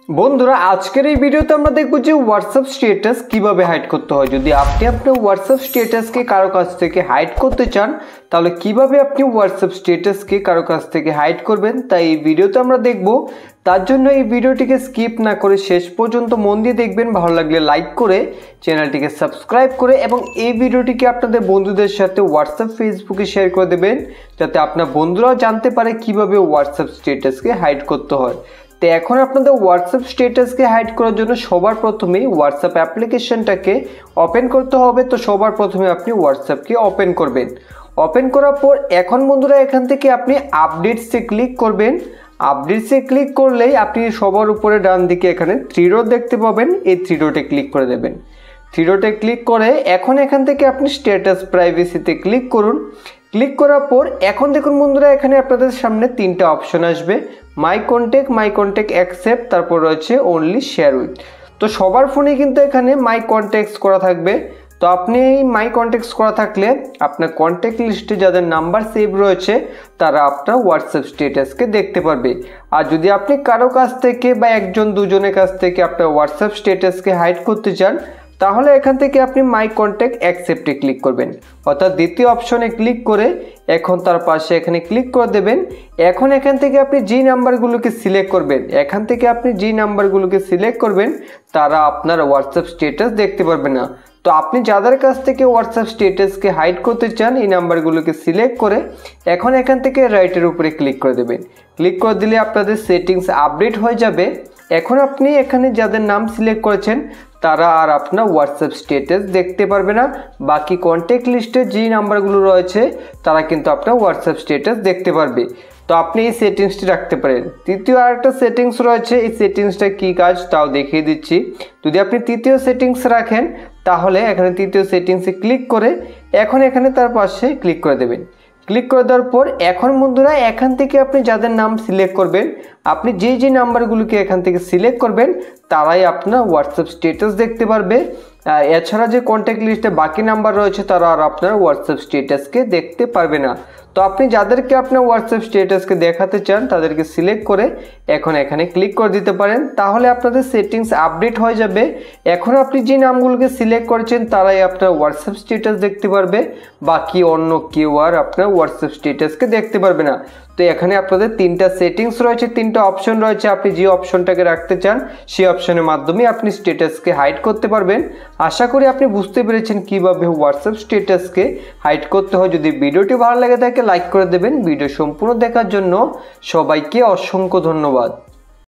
বন্ধুরা আজকের এই ভিডিওতে আমরা দেখব যে হোয়াটসঅ্যাপ স্ট্যাটাস কিভাবে হাইড করতে হয়। যদি আপনি আপনার হোয়াটসঅ্যাপ স্ট্যাটাসকে কারো কাছ থেকে হাইড করতে চান তাহলে কিভাবে আপনি হোয়াটসঅ্যাপ স্ট্যাটাসকে কারো কাছ থেকে হাইড করবেন তাই এই ভিডিওতে আমরা দেখব। তার জন্য এই ভিডিওটিকে স্কিপ না করে শেষ পর্যন্ত মন দিয়ে দেখবেন। ভালো লাগলে লাইক করে চ্যানেলটিকে সাবস্ক্রাইব করে এবং এই ভিডিওটিকে আপনাদের বন্ধুদের সাথে হোয়াটসঅ্যাপ ফেসবুকে শেয়ার করে দেবেন যাতে আপনার বন্ধুরাও জানতে পারে কিভাবে হোয়াটসঅ্যাপ স্ট্যাটাসকে হাইড করতে হয়। তো এখন আপনাদের হোয়াটসঅ্যাপ স্ট্যাটাসকে হাইড করার জন্য সবার প্রথমেই হোয়াটসঅ্যাপ অ্যাপ্লিকেশনটাকে ওপেন করতে হবে। তো সবার প্রথমে আপনি হোয়াটসঅ্যাপকে ওপেন করবেন। ওপেন করার পর এখন বন্ধুরা এখান থেকে আপনি আপডেটসে ক্লিক করবেন। আপডেটসে ক্লিক করলেই আপনি সবার উপরে ডান দিকে এখানে থ্রি ডট দেখতে পাবেন, এই থ্রি ডটে ক্লিক করে দেবেন। থ্রি ডটে ক্লিক করে এখন এখান থেকে আপনি স্ট্যাটাস প্রাইভেসিতে ক্লিক করুন। ক্লিক করার পর এখন দেখুন বন্ধুরা এখানে আপনাদের সামনে তিনটা অপশন আসবে, মাই কন্ট্যাক্ট অ্যাকসেপ্ট, তারপর রয়েছে অনলি শেয়ার উইথ। তো সবার ফোনে কিন্তু এখানে মাই কন্ট্যাক্টস করা থাকবে। তো আপনি এই মাই কন্ট্যাক্টস করা থাকলে আপনার কন্ট্যাক্ট লিস্টে যাদের নাম্বার সেভ রয়েছে তারা আপনার হোয়াটসঅ্যাপ স্ট্যাটাসকে দেখতে পারবে। আর যদি আপনি কারো কাছ থেকে বা একজন দুজনের কাছ থেকে আপনার হোয়াটসঅ্যাপ স্ট্যাটাসকে হাইড করতে চান তাহলে এখান থেকে আপনি মাই কন্ট্যাক্ট অ্যাকসেপ্টে ক্লিক করবেন, অর্থাৎ দ্বিতীয় অপশনে ক্লিক করে এখন তার পাশে এখানে ক্লিক করে দেবেন। এখন এখান থেকে আপনি যে নাম্বারগুলোকে সিলেক্ট করবেন তারা আপনার হোয়াটসঅ্যাপ স্ট্যাটাস দেখতে পারবে না। তো আপনি যাদের কাছ থেকে হোয়াটসঅ্যাপ স্ট্যাটাসকে হাইড করতে চান এই নাম্বারগুলোকে সিলেক্ট করে এখন এখান থেকে রাইটের উপরে ক্লিক করে দেবেন। ক্লিক করে দিলে আপনাদের সেটিংস আপডেট হয়ে যাবে। এখন আপনি এখানে যাদের নাম সিলেক্ট করেছেন তারা আর আপনার হোয়াটসঅ্যাপ স্ট্যাটাস দেখতে পারবে না। বাকি কন্ট্যাক্ট লিস্টে যে নাম্বারগুলো রয়েছে তারা কিন্তু আপনার হোয়াটসঅ্যাপ স্ট্যাটাস দেখতে পারবে। তো আপনি এই সেটিংসটি রাখতে পারেন। তৃতীয় আরেকটা সেটিংস রয়েছে, এই সেটিংসটা কী কাজ তাও দেখিয়ে দিচ্ছি। যদি আপনি তৃতীয় সেটিংস রাখেন তাহলে এখানে তৃতীয় সেটিংসে ক্লিক করে এখন এখানে তার পাশে ক্লিক করে দেবেন। ক্লিক করে দেওয়ার পর এখন বন্ধুরা এখান থেকে আপনি যাদের নাম সিলেক্ট করবেন, আপনি যে নাম্বারগুলোকে এখান থেকে সিলেক্ট করবেন তারাই আপনার হোয়াটসঅ্যাপ স্ট্যাটাস দেখতে পারবে। এছাড়া যে কন্ট্যাক্ট লিস্টে বাকি নাম্বার রয়েছে তারা আর আপনার হোয়াটসঅ্যাপ স্ট্যাটাসকে দেখতে পারবে না। তো আপনি যাদেরকে আপনার হোয়াটসঅ্যাপ স্ট্যাটাসকে দেখাতে চান তাদেরকে সিলেক্ট করে এখন এখানে ক্লিক করে দিতে পারেন, তাহলে আপনাদের সেটিংস আপডেট হয়ে যাবে। এখন আপনি যে নামগুলোকে সিলেক্ট করেছেন তারাই আপনার হোয়াটসঅ্যাপ স্ট্যাটাস দেখতে পারবে, বাকি অন্য কেউ আর আপনার হোয়াটসঅ্যাপ স্ট্যাটাসকে দেখতে পারবে না। তো এখানে আপনাদের তিনটা সেটিংস রয়েছে, তিনটা অপশন রয়েছে। আপনি যে অপশনটাকে রাখতে চান সেই অপশনের মাধ্যমে আপনি স্ট্যাটাসকে হাইড করতে পারবেন। আশা করি আপনি বুঝতে পেরেছেন কিভাবে হোয়াটসঅ্যাপ স্ট্যাটাসকে হাইড করতে হয়। যদি ভিডিওটি ভালো লাগে থাকে লাইক করে দেবেন। ভিডিও সম্পূর্ণ দেখার জন্য সবাইকে অসংখ্য ধন্যবাদ।